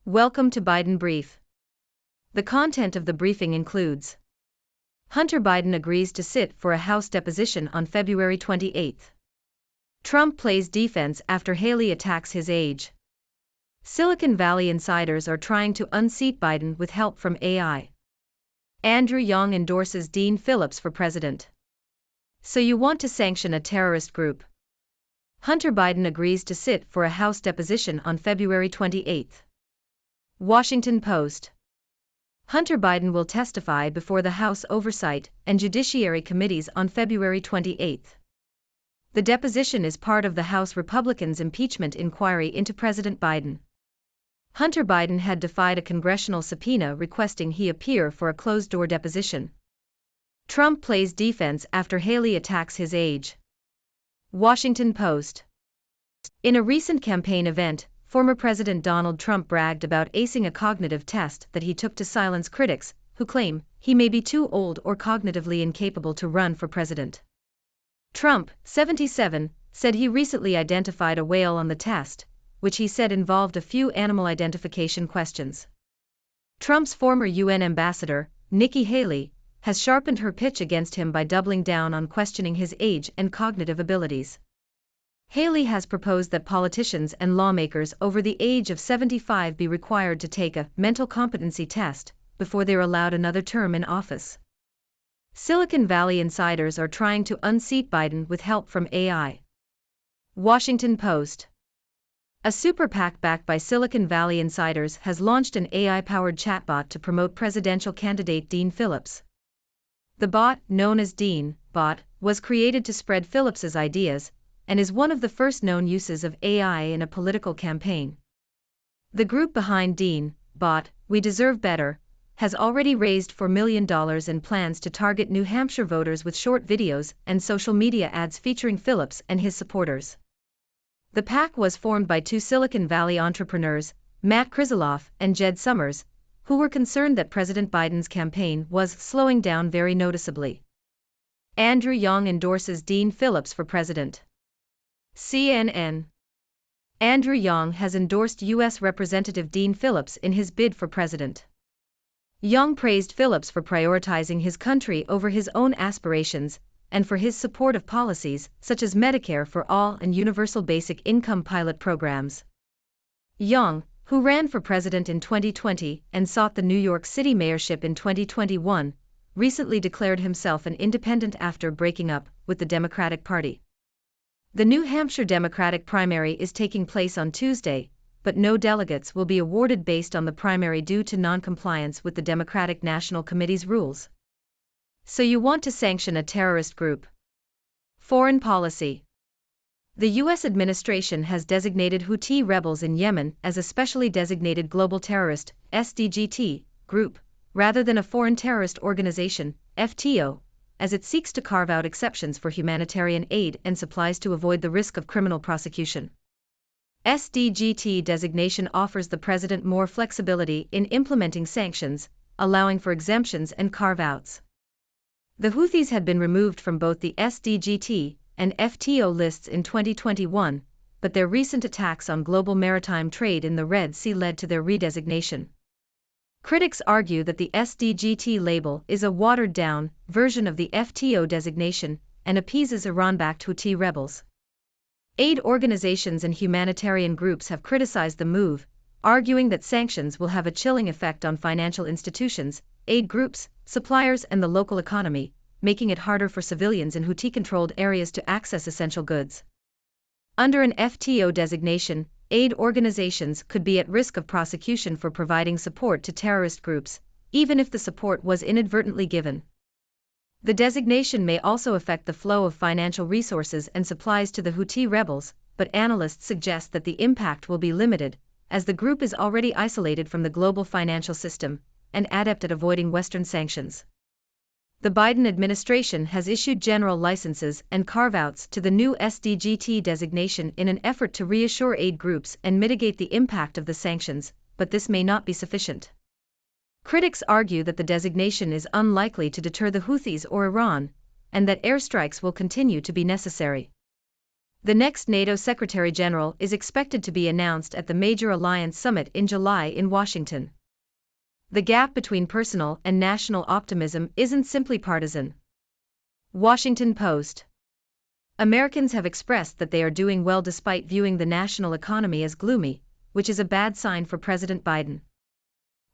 Welcome to Biden Brief. The content of the briefing includes: Hunter Biden agrees to sit for a House deposition on February 28. Trump plays defense after Haley attacks his age. Silicon Valley insiders are trying to unseat Biden with help from AI. Andrew Yang endorses Dean Phillips for president. So you want to sanction a terrorist group? Hunter Biden agrees to sit for a House deposition on February 28. Washington Post. Hunter Biden will testify before the House Oversight and Judiciary Committees on February 28. The deposition is part of the House Republicans' impeachment inquiry into President Biden. Hunter Biden had defied a congressional subpoena requesting he appear for a closed-door deposition. Trump plays defense after Haley attacks his age. Washington Post. In a recent campaign event, former President Donald Trump bragged about acing a cognitive test that he took to silence critics who claim he may be too old or cognitively incapable to run for president. Trump, 77, said he recently identified a whale on the test, which he said involved a few animal identification questions. Trump's former UN ambassador, Nikki Haley, has sharpened her pitch against him by doubling down on questioning his age and cognitive abilities. Haley has proposed that politicians and lawmakers over the age of 75 be required to take a mental competency test before they're allowed another term in office. Silicon Valley insiders are trying to unseat Biden with help from AI. Washington Post. A super PAC backed by Silicon Valley insiders has launched an AI-powered chatbot to promote presidential candidate Dean Phillips. The bot, known as Dean Bot, was created to spread Phillips's ideas and is one of the first known uses of AI in a political campaign. The group behind Dean Bot, We Deserve Better, has already raised $4 million in plans to target New Hampshire voters with short videos and social media ads featuring Phillips and his supporters. The PAC was formed by two Silicon Valley entrepreneurs, Matt Krisiloff and Jed Summers, who were concerned that President Biden's campaign was slowing down very noticeably. Andrew Yang endorses Dean Phillips for president. CNN. Andrew Yang has endorsed U.S. Representative Dean Phillips in his bid for president. Yang praised Phillips for prioritizing his country over his own aspirations and for his support of policies such as Medicare for All and Universal Basic Income pilot programs. Yang, who ran for president in 2020 and sought the New York City mayorship in 2021, recently declared himself an independent after breaking up with the Democratic Party. The New Hampshire Democratic primary is taking place on Tuesday, but no delegates will be awarded based on the primary due to non-compliance with the Democratic National Committee's rules. So you want to sanction a terrorist group? Foreign policy. The U.S. administration has designated Houthi rebels in Yemen as a specially designated global terrorist (SDGT) group, rather than a foreign terrorist organization (FTO), as it seeks to carve out exceptions for humanitarian aid and supplies to avoid the risk of criminal prosecution. SDGT designation offers the president more flexibility in implementing sanctions, allowing for exemptions and carve-outs. The Houthis had been removed from both the SDGT and FTO lists in 2021, but their recent attacks on global maritime trade in the Red Sea led to their redesignation. Critics argue that the SDGT label is a watered-down version of the FTO designation and appeases Iran-backed Houthi rebels. Aid organizations and humanitarian groups have criticized the move, arguing that sanctions will have a chilling effect on financial institutions, aid groups, suppliers and the local economy, making it harder for civilians in Houthi-controlled areas to access essential goods. Under an FTO designation, aid organizations could be at risk of prosecution for providing support to terrorist groups, even if the support was inadvertently given. The designation may also affect the flow of financial resources and supplies to the Houthi rebels, but analysts suggest that the impact will be limited, as the group is already isolated from the global financial system and adept at avoiding Western sanctions. The Biden administration has issued general licenses and carve-outs to the new SDGT designation in an effort to reassure aid groups and mitigate the impact of the sanctions, but this may not be sufficient. Critics argue that the designation is unlikely to deter the Houthis or Iran, and that airstrikes will continue to be necessary. The next NATO Secretary General is expected to be announced at the Major Alliance Summit in July in Washington. The gap between personal and national optimism isn't simply partisan. Washington Post. Americans have expressed that they are doing well despite viewing the national economy as gloomy, which is a bad sign for President Biden.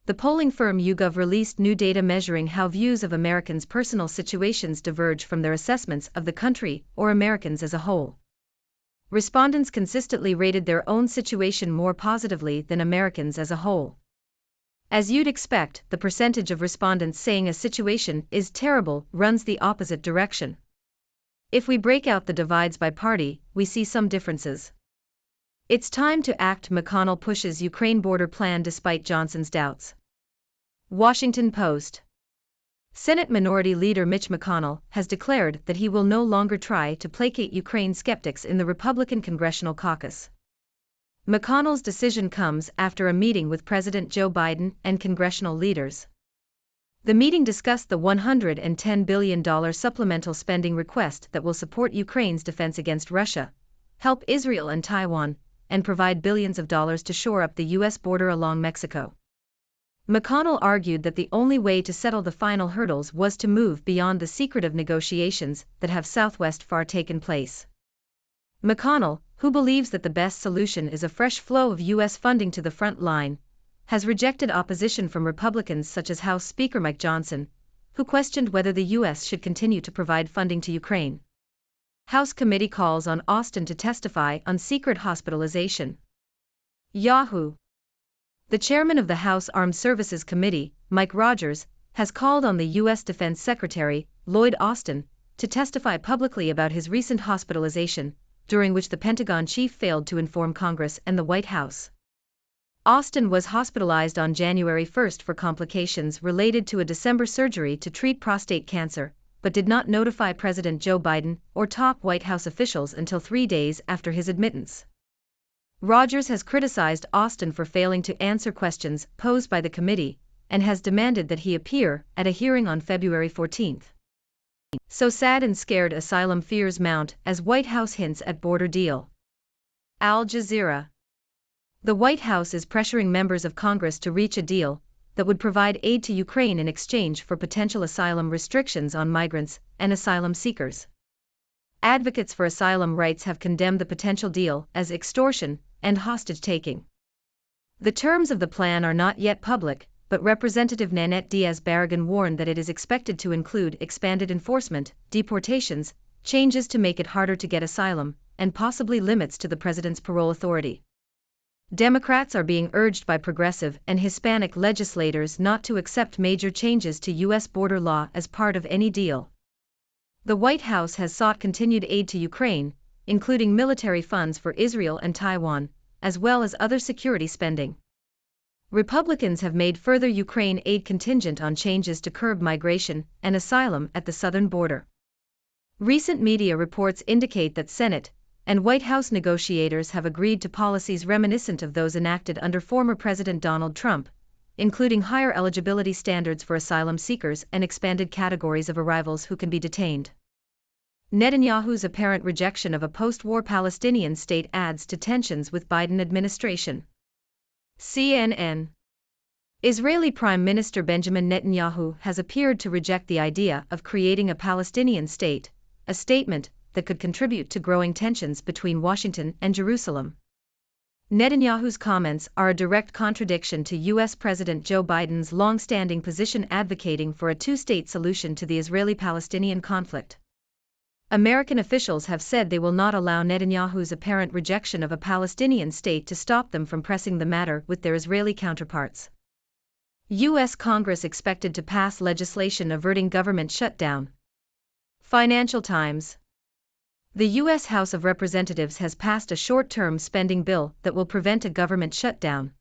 The polling firm YouGov released new data measuring how views of Americans' personal situations diverge from their assessments of the country or Americans as a whole. Respondents consistently rated their own situation more positively than Americans as a whole. As you'd expect, the percentage of respondents saying a situation is terrible runs the opposite direction. If we break out the divides by party, we see some differences. It's time to act. McConnell pushes Ukraine border plan despite Johnson's doubts. Washington Post. Senate Minority Leader Mitch McConnell has declared that he will no longer try to placate Ukraine skeptics in the Republican Congressional Caucus. McConnell's decision comes after a meeting with President Joe Biden and congressional leaders. The meeting discussed the $110 billion supplemental spending request that will support Ukraine's defense against Russia, help Israel and Taiwan, and provide billions of dollars to shore up the U.S. border along Mexico. McConnell argued that the only way to settle the final hurdles was to move beyond the secretive negotiations that have Southwest far taken place. McConnell, who believes that the best solution is a fresh flow of U.S. funding to the front line, has rejected opposition from Republicans such as House Speaker Mike Johnson, who questioned whether the U.S. should continue to provide funding to Ukraine. House committee calls on Austin to testify on secret hospitalization. Yahoo! The chairman of the House Armed Services Committee, Mike Rogers, has called on the U.S. Defense Secretary, Lloyd Austin, to testify publicly about his recent hospitalization, during which the Pentagon chief failed to inform Congress and the White House. Austin was hospitalized on January 1 for complications related to a December surgery to treat prostate cancer, but did not notify President Joe Biden or top White House officials until 3 days after his admittance. Rogers has criticized Austin for failing to answer questions posed by the committee, and has demanded that he appear at a hearing on February 14. So sad and scared, asylum fears mount as White House hints at border deal. Al Jazeera. The White House is pressuring members of Congress to reach a deal that would provide aid to Ukraine in exchange for potential asylum restrictions on migrants and asylum seekers. Advocates for asylum rights have condemned the potential deal as extortion and hostage-taking. The terms of the plan are not yet public, but Representative Nanette Diaz-Barragán warned that it is expected to include expanded enforcement, deportations, changes to make it harder to get asylum, and possibly limits to the president's parole authority. Democrats are being urged by progressive and Hispanic legislators not to accept major changes to U.S. border law as part of any deal. The White House has sought continued aid to Ukraine, including military funds for Israel and Taiwan, as well as other security spending. Republicans have made further Ukraine aid contingent on changes to curb migration and asylum at the southern border. Recent media reports indicate that Senate and White House negotiators have agreed to policies reminiscent of those enacted under former President Donald Trump, including higher eligibility standards for asylum seekers and expanded categories of arrivals who can be detained. Netanyahu's apparent rejection of a post-war Palestinian state adds to tensions with Biden administration. CNN. Israeli Prime Minister Benjamin Netanyahu has appeared to reject the idea of creating a Palestinian state, a statement that could contribute to growing tensions between Washington and Jerusalem. Netanyahu's comments are a direct contradiction to U.S. President Joe Biden's long-standing position advocating for a two-state solution to the Israeli-Palestinian conflict. American officials have said they will not allow Netanyahu's apparent rejection of a Palestinian state to stop them from pressing the matter with their Israeli counterparts. U.S. Congress expected to pass legislation averting government shutdown. Financial Times. The U.S. House of Representatives has passed a short-term spending bill that will prevent a government shutdown.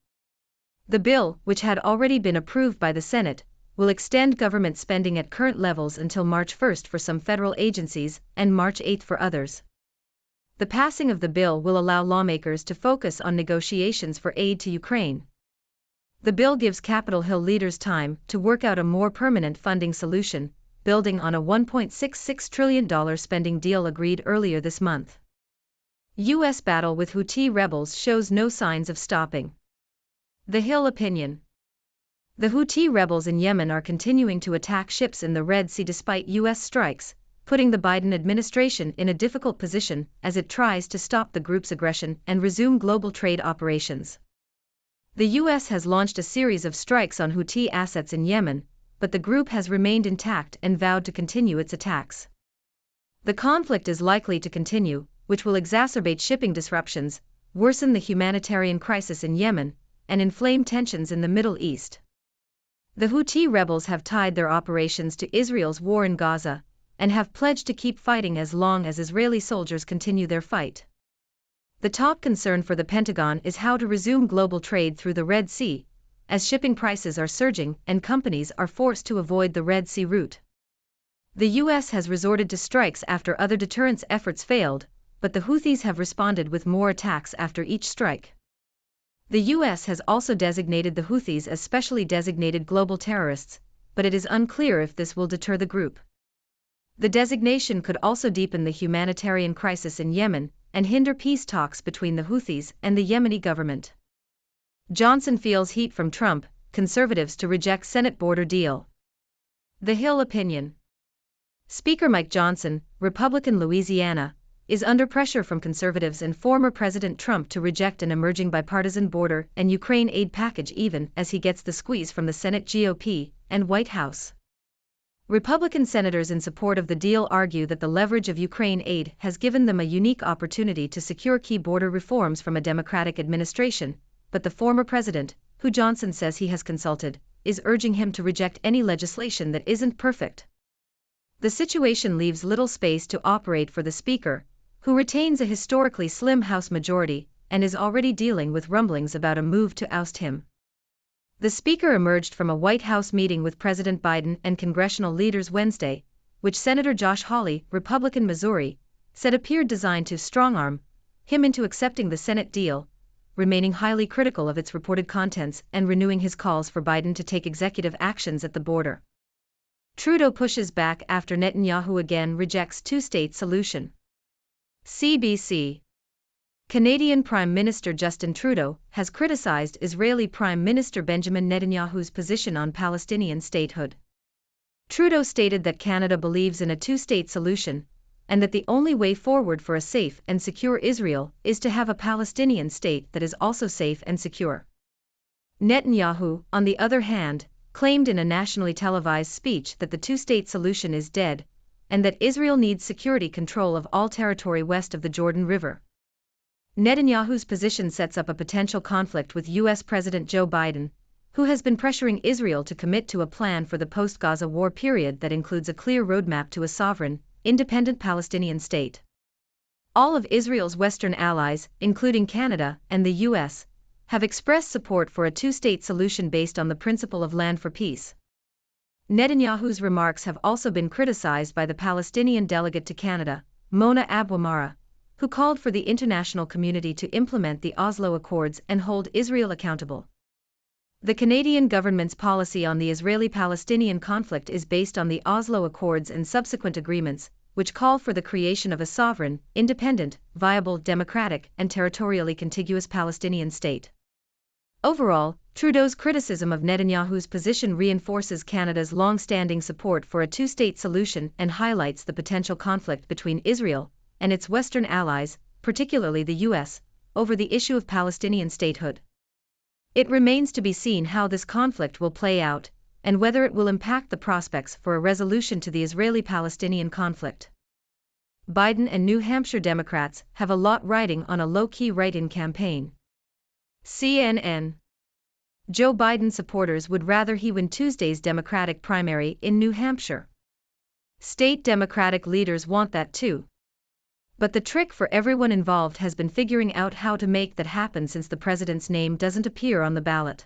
The bill, which had already been approved by the Senate, will extend government spending at current levels until March 1 for some federal agencies and March 8 for others. The passing of the bill will allow lawmakers to focus on negotiations for aid to Ukraine. The bill gives Capitol Hill leaders time to work out a more permanent funding solution, building on a $1.66 trillion spending deal agreed earlier this month. U.S. battle with Houthi rebels shows no signs of stopping. The Hill opinion. The Houthi rebels in Yemen are continuing to attack ships in the Red Sea despite U.S. strikes, putting the Biden administration in a difficult position as it tries to stop the group's aggression and resume global trade operations. The U.S. has launched a series of strikes on Houthi assets in Yemen, but the group has remained intact and vowed to continue its attacks. The conflict is likely to continue, which will exacerbate shipping disruptions, worsen the humanitarian crisis in Yemen, and inflame tensions in the Middle East. The Houthi rebels have tied their operations to Israel's war in Gaza, and have pledged to keep fighting as long as Israeli soldiers continue their fight. The top concern for the Pentagon is how to resume global trade through the Red Sea, as shipping prices are surging and companies are forced to avoid the Red Sea route. The U.S. has resorted to strikes after other deterrence efforts failed, but the Houthis have responded with more attacks after each strike. The U.S. has also designated the Houthis as specially designated global terrorists, but it is unclear if this will deter the group. The designation could also deepen the humanitarian crisis in Yemen and hinder peace talks between the Houthis and the Yemeni government. Johnson feels heat from Trump, conservatives to reject Senate border deal. The Hill opinion. Speaker Mike Johnson, Republican Louisiana, is under pressure from conservatives and former President Trump to reject an emerging bipartisan border and Ukraine aid package even as he gets the squeeze from the Senate GOP and White House. Republican senators in support of the deal argue that the leverage of Ukraine aid has given them a unique opportunity to secure key border reforms from a Democratic administration, but the former president, who Johnson says he has consulted, is urging him to reject any legislation that isn't perfect. The situation leaves little space to operate for the speaker, who retains a historically slim House majority and is already dealing with rumblings about a move to oust him. The speaker emerged from a White House meeting with President Biden and congressional leaders Wednesday, which Senator Josh Hawley, Republican Missouri, said appeared designed to strong-arm him into accepting the Senate deal, remaining highly critical of its reported contents and renewing his calls for Biden to take executive actions at the border. Trudeau pushes back after Netanyahu again rejects two-state solution. CBC. Canadian Prime Minister Justin Trudeau has criticized Israeli Prime Minister Benjamin Netanyahu's position on Palestinian statehood. Trudeau stated that Canada believes in a two-state solution, and that the only way forward for a safe and secure Israel is to have a Palestinian state that is also safe and secure. Netanyahu, on the other hand, claimed in a nationally televised speech that the two-state solution is dead, and that Israel needs security control of all territory west of the Jordan River. Netanyahu's position sets up a potential conflict with U.S. President Joe Biden, who has been pressuring Israel to commit to a plan for the post-Gaza war period that includes a clear roadmap to a sovereign, independent Palestinian state. All of Israel's Western allies, including Canada and the U.S., have expressed support for a two-state solution based on the principle of land for peace. Netanyahu's remarks have also been criticized by the Palestinian delegate to Canada, Mona Abouamara, who called for the international community to implement the Oslo Accords and hold Israel accountable. The Canadian government's policy on the Israeli-Palestinian conflict is based on the Oslo Accords and subsequent agreements, which call for the creation of a sovereign, independent, viable, democratic, and territorially contiguous Palestinian state. Overall, Trudeau's criticism of Netanyahu's position reinforces Canada's long-standing support for a two-state solution and highlights the potential conflict between Israel and its Western allies, particularly the U.S., over the issue of Palestinian statehood. It remains to be seen how this conflict will play out, and whether it will impact the prospects for a resolution to the Israeli-Palestinian conflict. Biden and New Hampshire Democrats have a lot riding on a low-key write-in campaign. CNN. Joe Biden supporters would rather he win Tuesday's Democratic primary in New Hampshire. State Democratic leaders want that too. But the trick for everyone involved has been figuring out how to make that happen since the president's name doesn't appear on the ballot.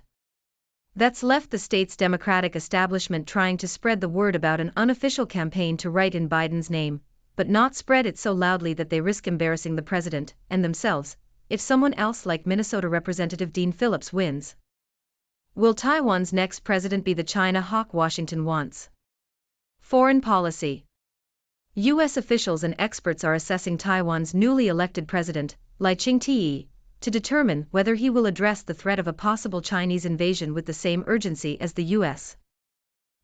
That's left the state's Democratic establishment trying to spread the word about an unofficial campaign to write in Biden's name, but not spread it so loudly that they risk embarrassing the president and themselves if someone else like Minnesota Representative Dean Phillips wins. Will Taiwan's next president be the China hawk Washington wants? Foreign policy. U.S. officials and experts are assessing Taiwan's newly elected president, Lai Ching-te, to determine whether he will address the threat of a possible Chinese invasion with the same urgency as the U.S.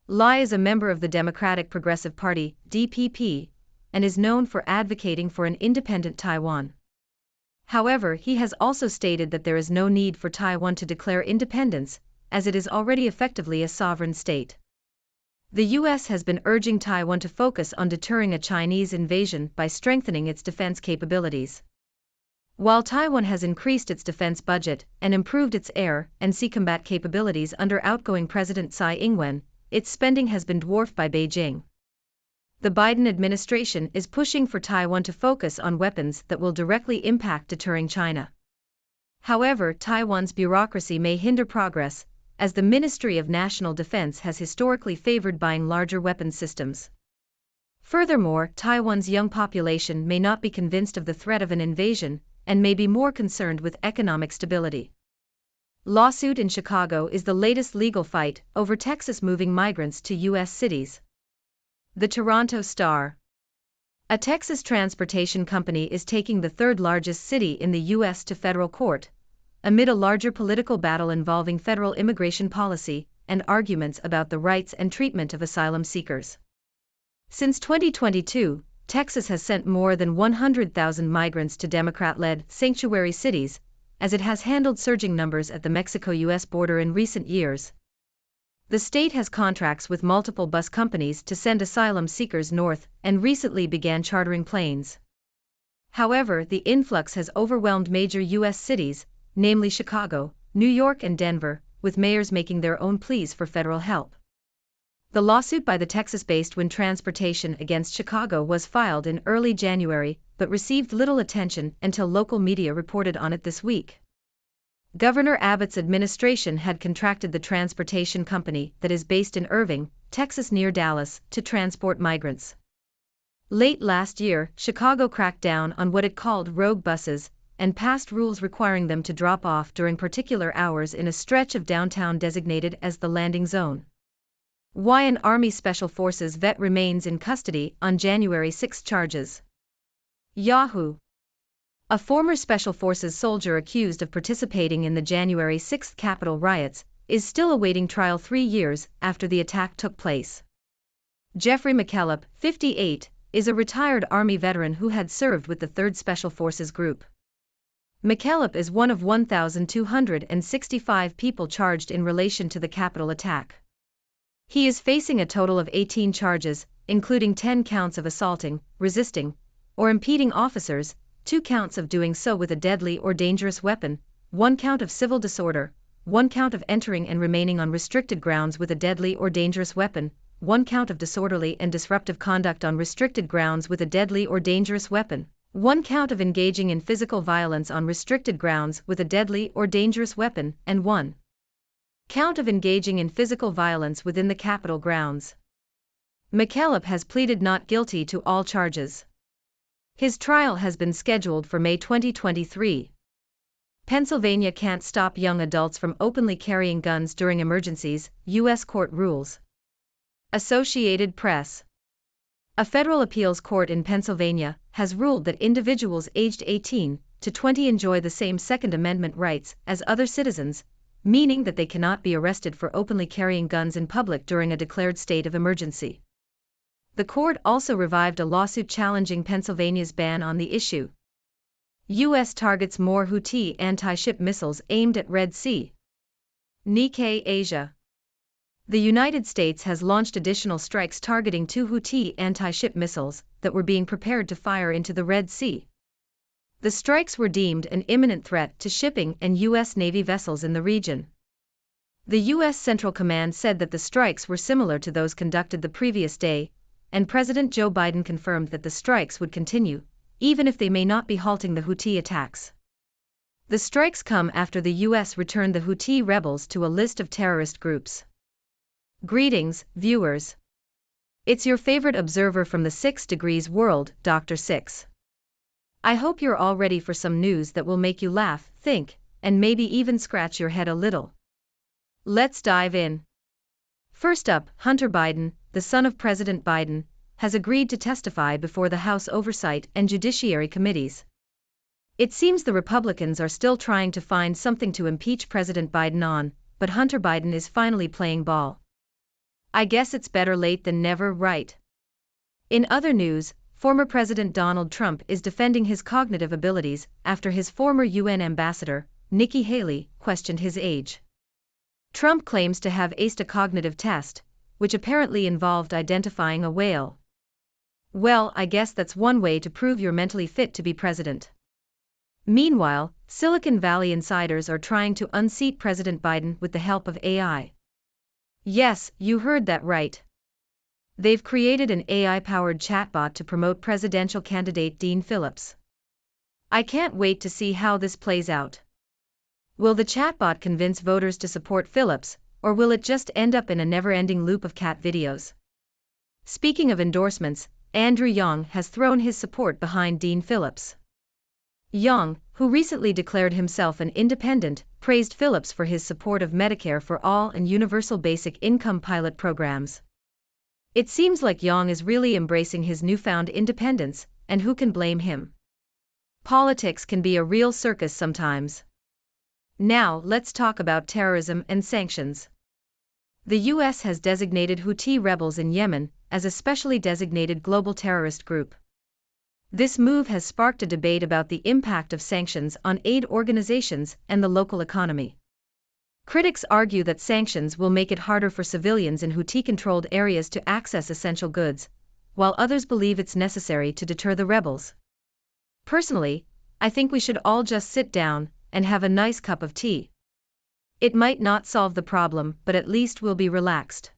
Lai is a member of the Democratic Progressive Party, DPP, and is known for advocating for an independent Taiwan. However, he has also stated that there is no need for Taiwan to declare independence, as it is already effectively a sovereign state. The U.S. has been urging Taiwan to focus on deterring a Chinese invasion by strengthening its defense capabilities. While Taiwan has increased its defense budget and improved its air and sea combat capabilities under outgoing President Tsai Ing-wen, its spending has been dwarfed by Beijing. The Biden administration is pushing for Taiwan to focus on weapons that will directly impact deterring China. However, Taiwan's bureaucracy may hinder progress, as the Ministry of National Defense has historically favored buying larger weapons systems. Furthermore, Taiwan's young population may not be convinced of the threat of an invasion, and may be more concerned with economic stability. Lawsuit in Chicago is the latest legal fight over Texas moving migrants to U.S. cities. The Toronto Star. A Texas transportation company is taking the third largest city in the U.S. to federal court, amid a larger political battle involving federal immigration policy and arguments about the rights and treatment of asylum seekers. Since 2022, Texas has sent more than 100,000 migrants to Democrat-led sanctuary cities, as it has handled surging numbers at the Mexico-U.S. border in recent years. The state has contracts with multiple bus companies to send asylum seekers north and recently began chartering planes. However, the influx has overwhelmed major U.S. cities, namely Chicago, New York and Denver, with mayors making their own pleas for federal help. The lawsuit by the Texas-based Wind Transportation against Chicago was filed in early January, but received little attention until local media reported on it this week. Governor Abbott's administration had contracted the transportation company that is based in Irving, Texas near Dallas, to transport migrants. Late last year, Chicago cracked down on what it called rogue buses, and passed rules requiring them to drop off during particular hours in a stretch of downtown designated as the landing zone. Why an Army Special Forces vet remains in custody on January 6 charges. Yahoo! A former Special Forces soldier accused of participating in the January 6 Capitol riots is still awaiting trial 3 years after the attack took place. Jeffrey McKellop, 58, is a retired Army veteran who had served with the 3rd Special Forces Group. McKellop is one of 1,265 people charged in relation to the Capitol attack. He is facing a total of 18 charges, including 10 counts of assaulting, resisting, or impeding officers, 2 counts of doing so with a deadly or dangerous weapon, 1 count of civil disorder, 1 count of entering and remaining on restricted grounds with a deadly or dangerous weapon, 1 count of disorderly and disruptive conduct on restricted grounds with a deadly or dangerous weapon, 1 count of engaging in physical violence on restricted grounds with a deadly or dangerous weapon, and 1 count of engaging in physical violence within the Capitol grounds. McKellop has pleaded not guilty to all charges. His trial has been scheduled for May 2023. Pennsylvania can't stop young adults from openly carrying guns during emergencies, U.S. court rules. Associated Press. A federal appeals court in Pennsylvania has ruled that individuals aged 18 to 20 enjoy the same Second Amendment rights as other citizens, meaning that they cannot be arrested for openly carrying guns in public during a declared state of emergency. The court also revived a lawsuit challenging Pennsylvania's ban on the issue. U.S. targets more Houthi anti-ship missiles aimed at Red Sea. Nikkei Asia. The United States has launched additional strikes targeting 2 Houthi anti-ship missiles that were being prepared to fire into the Red Sea. The strikes were deemed an imminent threat to shipping and U.S. Navy vessels in the region. The U.S. Central Command said that the strikes were similar to those conducted the previous day, and President Joe Biden confirmed that the strikes would continue, even if they may not be halting the Houthi attacks. The strikes come after the U.S. returned the Houthi rebels to a list of terrorist groups. Greetings, viewers. It's your favorite observer from the 6 Degrees World, Dr. 6. I hope you're all ready for some news that will make you laugh, think, and maybe even scratch your head a little. Let's dive in. First up, Hunter Biden, the son of President Biden, has agreed to testify before the House Oversight and Judiciary Committees. It seems the Republicans are still trying to find something to impeach President Biden on, but Hunter Biden is finally playing ball. I guess it's better late than never, right? In other news, former President Donald Trump is defending his cognitive abilities after his former UN ambassador, Nikki Haley, questioned his age. Trump claims to have aced a cognitive test, which apparently involved identifying a whale. Well, I guess that's one way to prove you're mentally fit to be president. Meanwhile, Silicon Valley insiders are trying to unseat President Biden with the help of AI. Yes, you heard that right. They've created an AI-powered chatbot to promote presidential candidate Dean Phillips. I can't wait to see how this plays out. Will the chatbot convince voters to support Phillips, or will it just end up in a never-ending loop of cat videos? Speaking of endorsements, Andrew Yang has thrown his support behind Dean Phillips. Yang, who recently declared himself an independent, praised Phillips for his support of Medicare for All and Universal Basic Income pilot programs. It seems like Yang is really embracing his newfound independence, and who can blame him? Politics can be a real circus sometimes. Now, let's talk about terrorism and sanctions. The U.S. has designated Houthi rebels in Yemen as a specially designated global terrorist group. This move has sparked a debate about the impact of sanctions on aid organizations and the local economy. Critics argue that sanctions will make it harder for civilians in Houthi-controlled areas to access essential goods, while others believe it's necessary to deter the rebels. Personally, I think we should all just sit down and have a nice cup of tea. It might not solve the problem, but at least we'll be relaxed.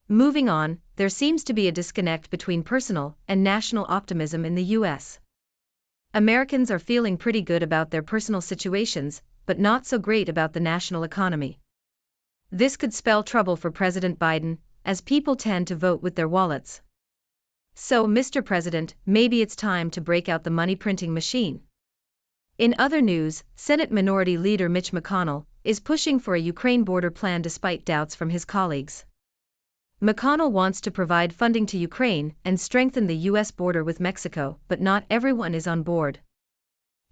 Moving on, there seems to be a disconnect between personal and national optimism in the U.S. Americans are feeling pretty good about their personal situations, but not so great about the national economy. This could spell trouble for President Biden, as people tend to vote with their wallets. So, Mr. President, maybe it's time to break out the money printing machine. In other news, Senate Minority Leader Mitch McConnell is pushing for a Ukraine border plan despite doubts from his colleagues. McConnell wants to provide funding to Ukraine and strengthen the U.S. border with Mexico, but not everyone is on board.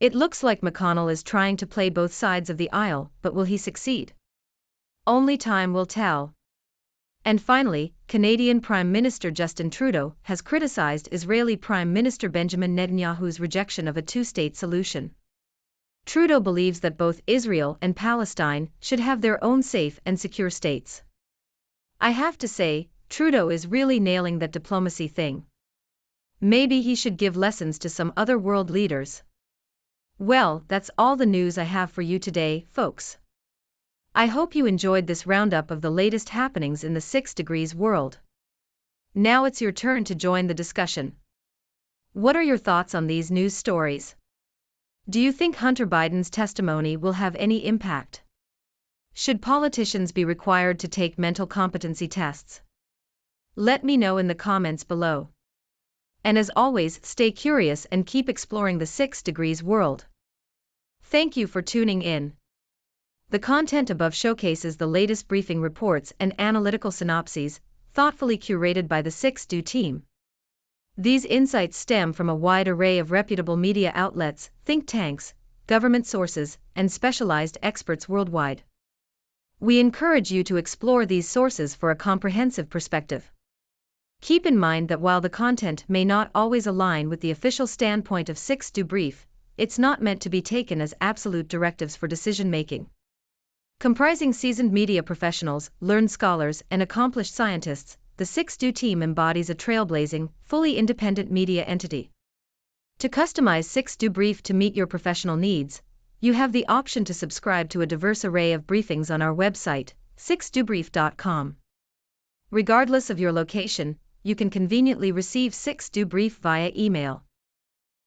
It looks like McConnell is trying to play both sides of the aisle, but will he succeed? Only time will tell. And finally, Canadian Prime Minister Justin Trudeau has criticized Israeli Prime Minister Benjamin Netanyahu's rejection of a two-state solution. Trudeau believes that both Israel and Palestine should have their own safe and secure states. I have to say, Trudeau is really nailing that diplomacy thing. Maybe he should give lessons to some other world leaders. Well, that's all the news I have for you today, folks. I hope you enjoyed this roundup of the latest happenings in the 6 Degrees world. Now it's your turn to join the discussion. What are your thoughts on these news stories? Do you think Hunter Biden's testimony will have any impact? Should politicians be required to take mental competency tests? Let me know in the comments below. And as always, stay curious and keep exploring the 6 Degrees world. Thank you for tuning in. The content above showcases the latest briefing reports and analytical synopses, thoughtfully curated by the 6Do team. These insights stem from a wide array of reputable media outlets, think tanks, government sources, and specialized experts worldwide. We encourage you to explore these sources for a comprehensive perspective. Keep in mind that while the content may not always align with the official standpoint of 6Do Brief, it's not meant to be taken as absolute directives for decision-making. Comprising seasoned media professionals, learned scholars, and accomplished scientists, the 6Do team embodies a trailblazing, fully independent media entity. To customize 6Do Brief to meet your professional needs, you have the option to subscribe to a diverse array of briefings on our website, 6dobrief.com. Regardless of your location, you can conveniently receive 6Do Brief via email.